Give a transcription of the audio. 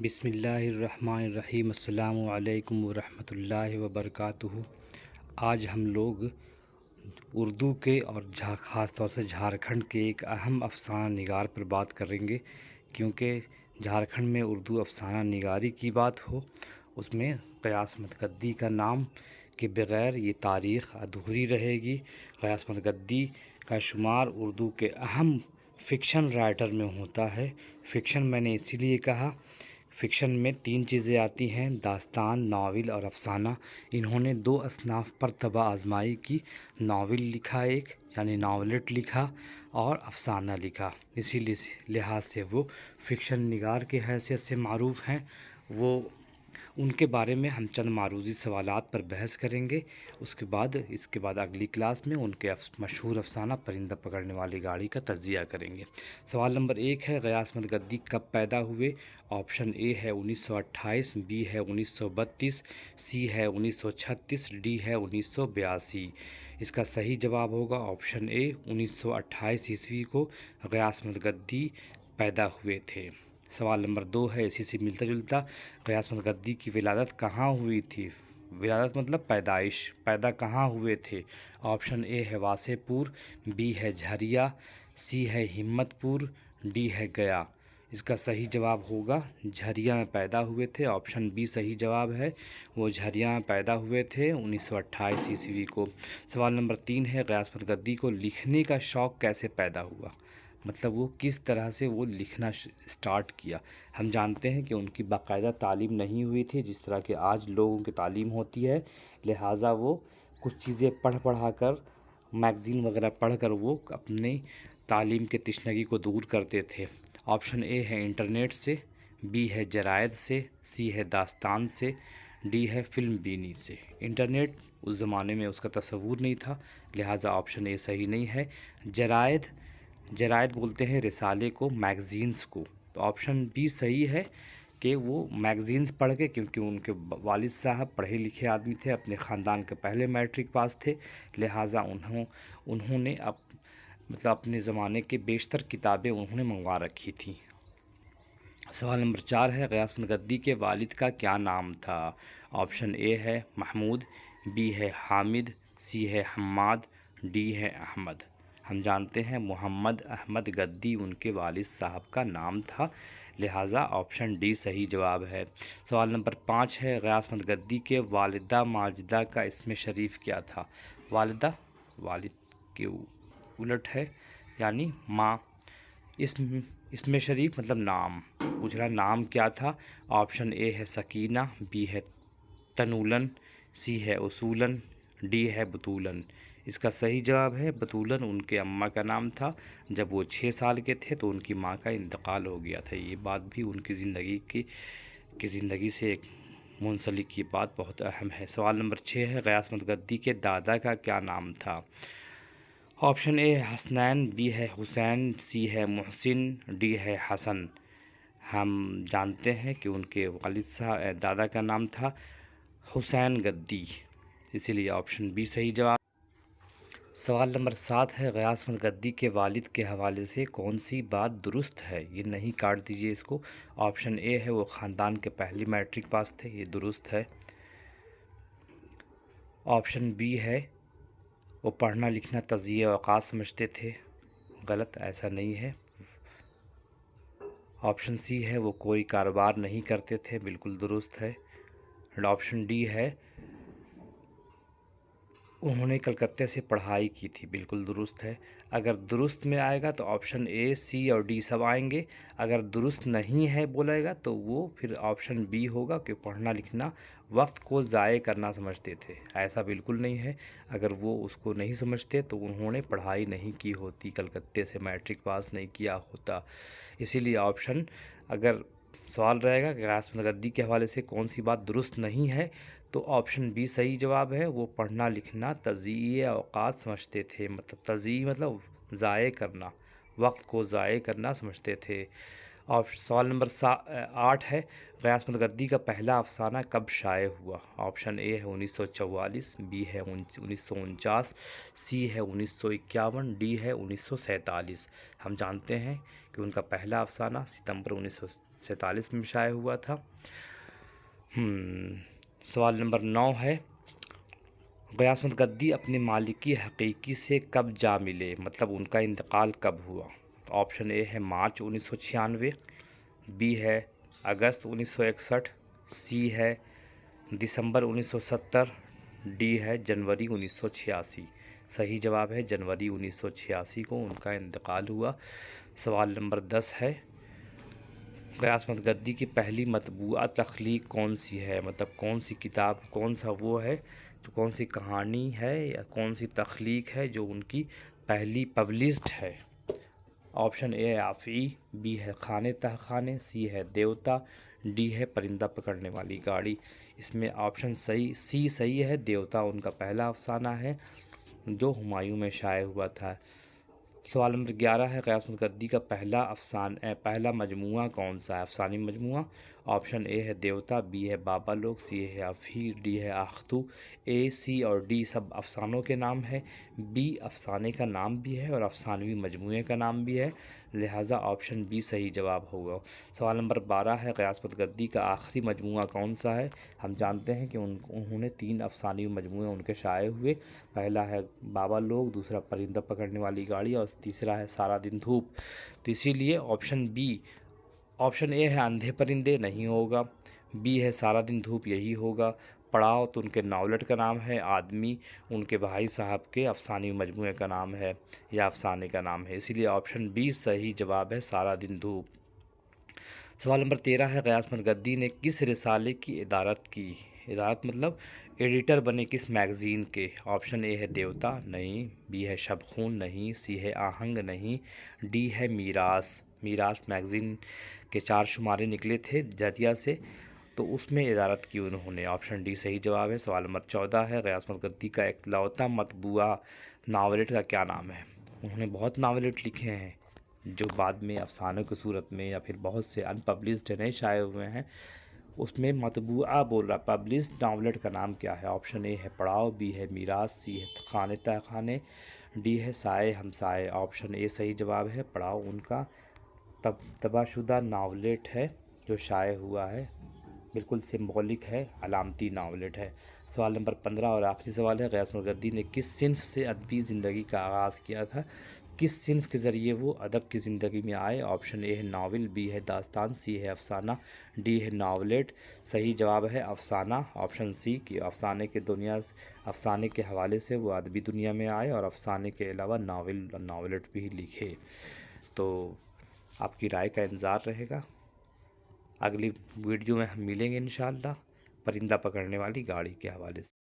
بسم اللہ الرحمن الرحیم۔ السلام علیکم ورحمۃ اللہ وبرکاتہ۔ آج ہم لوگ اردو کے اور خاص طور سے جھارکھنڈ کے ایک اہم افسانہ نگار پر بات کریں گے، کیونکہ جھارکھنڈ میں اردو افسانہ نگاری کی بات ہو اس میں غیاث احمد گدی کا نام کے بغیر یہ تاریخ ادھوری رہے گی۔ غیاث احمد گدی کا شمار اردو کے اہم فکشن رائٹر میں ہوتا ہے۔ فکشن میں نے اسی لیے کہا، فکشن میں 3 چیزیں آتی ہیں: داستان، ناول اور افسانہ۔ انہوں نے 2 اصناف پر طبع آزمائی کی، ناول لکھا ایک یعنی ناولٹ لکھا اور افسانہ لکھا۔ اسی لحاظ سے وہ فکشن نگار کے حیثیت سے معروف ہیں۔ ان کے بارے میں ہم چند معروضی سوالات پر بحث کریں گے، اس کے بعد اگلی کلاس میں ان کے مشہور افسانہ پرندہ پکڑنے والی گاڑی کا تجزیہ کریں گے۔ سوال نمبر 1 ہے، غیاث احمد گدی کب پیدا ہوئے؟ آپشن اے ہے 1928، بی ہے 1932، سی ہے 1936، ڈی ہے 1982۔ اس کا صحیح جواب ہوگا آپشن اے، 1928 عیسوی کو غیاث احمد گدی پیدا ہوئے تھے۔ سوال نمبر 2 ہے اسی سے ملتا جلتا، غیاث احمد گدی کی ولادت کہاں ہوئی تھی؟ ولادت مطلب پیدائش، پیدا کہاں ہوئے تھے؟ آپشن اے ہے واسے پور، بی ہے جھریا، سی ہے ہمت پور، ڈی ہے گیا۔ اس کا صحیح جواب ہوگا جھریا میں پیدا ہوئے تھے، آپشن بی صحیح جواب ہے، وہ جھریا میں پیدا ہوئے تھے 1928 عیسوی کو۔ سوال نمبر 3 ہے، غیاث احمد گدی کو لکھنے کا شوق کیسے پیدا ہوا؟ مطلب وہ کس طرح سے وہ لکھنا سٹارٹ کیا؟ ہم جانتے ہیں کہ ان کی باقاعدہ تعلیم نہیں ہوئی تھی جس طرح کہ آج لوگوں کی تعلیم ہوتی ہے، لہٰذا وہ کچھ چیزیں پڑھا کر، میگزین وغیرہ پڑھ کر وہ اپنی تعلیم کے تشنگی کو دور کرتے تھے۔ آپشن اے ہے انٹرنیٹ سے، بی ہے جرائد سے، سی ہے داستان سے، ڈی ہے فلم بینی سے۔ انٹرنیٹ اس زمانے میں اس کا تصور نہیں تھا، لہٰذا آپشن اے صحیح نہیں ہے۔ جرائد بولتے ہیں رسالے کو، میگزینز کو، تو آپشن بی صحیح ہے کہ وہ میگزینز پڑھ کے، کیونکہ ان کے والد صاحب پڑھے لکھے آدمی تھے، اپنے خاندان کے پہلے میٹرک پاس تھے، لہٰذا انہوں نے اپنے زمانے کے بیشتر کتابیں انہوں نے منگوا رکھی تھیں۔ سوال نمبر 4 ہے، غیاث احمد گدی کے والد کا کیا نام تھا؟ آپشن اے ہے محمود، بی ہے حامد، سی ہے حماد، ڈی ہے احمد۔ ہم جانتے ہیں محمد احمد گدی ان کے والد صاحب کا نام تھا، لہٰذا آپشن ڈی صحیح جواب ہے۔ سوال نمبر 5 ہے، غیاث احمد گدی کے والدہ ماجدہ کا اسم شریف کیا تھا؟ والدہ والد کے الٹ ہے، یعنی ماں۔ اسم شریف مطلب نام، پوچھ رہا نام کیا تھا؟ آپشن اے ہے سکینہ، بی ہے تنولن، سی ہے اصولن، ڈی ہے بطولن۔ اس کا صحیح جواب ہے بطولن ان کے اماں کا نام تھا۔ جب وہ 6 سال کے تھے تو ان کی ماں کا انتقال ہو گیا تھا۔ یہ بات بھی ان کی زندگی سے ایک منسلک یہ بات بہت اہم ہے۔ سوال نمبر 6 ہے، غیاث احمد گدی کے دادا کا کیا نام تھا؟ آپشن اے ہے حسنین، بی ہے حسین، سی ہے محسن، ڈی ہے حسن۔ ہم جانتے ہیں کہ ان کے والد صاحب دادا کا نام تھا حسین گدی، اسی لیے آپشن بی صحیح جواب۔ سوال نمبر 7 ہے، غیاث احمد گدی کے والد کے حوالے سے کون سی بات درست ہے؟ یہ نہیں کاٹ دیجئے اس کو۔ آپشن اے ہے وہ خاندان کے پہلی میٹرک پاس تھے، یہ درست ہے۔ آپشن بی ہے وہ پڑھنا لکھنا تجزیہ اوقات سمجھتے تھے، غلط، ایسا نہیں ہے۔ آپشن سی ہے وہ کوئی کاروبار نہیں کرتے تھے، بالکل درست ہے۔ آپشن ڈی ہے انہوں نے کلکتہ سے پڑھائی کی تھی، بالکل درست ہے۔ اگر درست میں آئے گا تو آپشن اے، سی اور ڈی سب آئیں گے، اگر درست نہیں ہے بولے گا تو وہ پھر آپشن بی ہوگا کہ پڑھنا لکھنا وقت کو ضائع کرنا سمجھتے تھے۔ ایسا بالکل نہیں ہے، اگر وہ اس کو نہیں سمجھتے تو انہوں نے پڑھائی نہیں کی ہوتی، کلکتہ سے میٹرک پاس نہیں کیا ہوتا۔ اسی لیے آپشن، اگر سوال رہے گا کہ غیاث احمد گدی کے حوالے سے کون سی بات درست نہیں ہے تو آپشن بی صحیح جواب ہے، وہ پڑھنا لکھنا تضییع اوقات سمجھتے تھے، مطلب تضییع مطلب ضائع کرنا، وقت کو ضائع کرنا سمجھتے تھے۔ سوال نمبر 8 ہے، غیاث گدی کا پہلا افسانہ کب شائع ہوا؟ آپشن اے ہے 1944، بی ہے 1949، سی ہے 1951، ڈی ہے 1947۔ ہم جانتے ہیں کہ ان کا پہلا افسانہ ستمبر 1947 میں شائع ہوا تھا۔ سوال نمبر 9 ہے، غیاث گدی اپنے مالکی حقیقی سے کب جا ملے، مطلب ان کا انتقال کب ہوا؟ آپشن اے ہے مارچ 1996، بی ہے اگست 1961، سی ہے دسمبر 1970، ڈی ہے جنوری 1986۔ صحیح جواب ہے جنوری 1986 کو ان کا انتقال ہوا۔ سوال نمبر 10 ہے، غیاث گدی کی پہلی مطبوعہ تخلیق کون سی ہے، مطلب کون سی کتاب، کون سا وہ ہے، جو کون سی کہانی ہے یا کون سی تخلیق ہے جو ان کی پہلی پبلشڈ ہے؟ آپشن اے ہے آفعی، بی ہے خانے تہ خانے، سی ہے دیوتا، ڈی ہے پرندہ پکڑنے والی گاڑی۔ اس میں آپشن سی صحیح ہے، دیوتا ان کا پہلا افسانہ ہے جو ہمایوں میں شائع ہوا تھا۔ سوال نمبر 11 ہے، غیاث گدی کا پہلا مجموعہ کون سا ہے، افسانوی مجموعہ؟ آپشن اے ہے دیوتا، بی ہے بابا لوگ، سی ہے افعی، ڈی ہے آختو۔ اے، سی اور ڈی سب افسانوں کے نام ہے، بی افسانے کا نام بھی ہے اور افسانوی مجموعے کا نام بھی ہے، لہٰذا آپشن بی صحیح جواب ہوگا۔ سوال نمبر 12 ہے، غیاث گدی کا آخری مجموعہ کون سا ہے؟ ہم جانتے ہیں کہ انہوں نے 3 افسانوی مجموعے ان کے شائع ہوئے، پہلا ہے بابا لوگ، دوسرا پرندہ پکڑنے والی گاڑی اور تیسرا ہے سارا دن دھوپ۔ تو اسی لیے آپشن اے ہے اندھے پرندے، نہیں ہوگا، بی ہے سارا دن دھوپ، یہی ہوگا، پڑاؤ تو ان کے ناولٹ کا نام ہے، آدمی ان کے بھائی صاحب کے افسانوی مجموعے کا نام ہے یا افسانے کا نام ہے، اسی لیے آپشن بی صحیح جواب ہے، سارا دن دھوپ۔ سوال نمبر 13 ہے، غیاث گدی نے کس رسالے کی ادارت کی؟ ادارت مطلب ایڈیٹر بنے کس میگزین کے؟ آپشن اے ہے دیوتا، نہیں، بی ہے شب خون، نہیں، سی ہے آہنگ، نہیں، ڈی ہے میراث میگزین کے 4 شمارے نکلے تھے جدیہ سے، تو اس میں ادارت کی انہوں نے، آپشن ڈی صحیح جواب ہے۔ سوال نمبر 14 ہے، غیاث گدی کا اکلوتا مطبوعہ ناولٹ کا کیا نام ہے؟ انہوں نے بہت ناولٹ لکھے ہیں جو بعد میں افسانوں کی صورت میں یا پھر بہت سے ان پبلشڈ نئے شائع ہوئے ہیں، اس میں مطبوعہ بول رہا، پبلشڈ ناولٹ کا نام کیا ہے؟ آپشن اے ہے پڑاؤ، بی ہے میراث، سی ہے خانے تہ خانے، ڈی ہے سائے ہم سائے۔ آپشن اے صحیح جواب ہے، پڑاؤ ان کا طبع شدہ ناولٹ ہے جو شائع ہوا ہے، بالکل سمبولک ہے، علامتی ناولٹ ہے۔ سوال نمبر 15 اور آخری سوال ہے، غیاث گدی نے کس صنف سے ادبی زندگی کا آغاز کیا تھا؟ کس صنف کے ذریعے وہ ادب کی زندگی میں آئے؟ آپشن اے ہے ناول، بی ہے داستان، سی ہے افسانہ، ڈی ہے ناولٹ۔ صحیح جواب ہے افسانہ، آپشن سی کہ افسانے کے حوالے سے وہ ادبی دنیا میں آئے اور افسانے کے علاوہ ناول اور ناولٹ بھی لکھے۔ تو آپ کی رائے کا انتظار رہے گا، اگلی ویڈیو میں ہم ملیں گے انشاءاللہ پرندہ پکڑنے والی گاڑی کے حوالے سے۔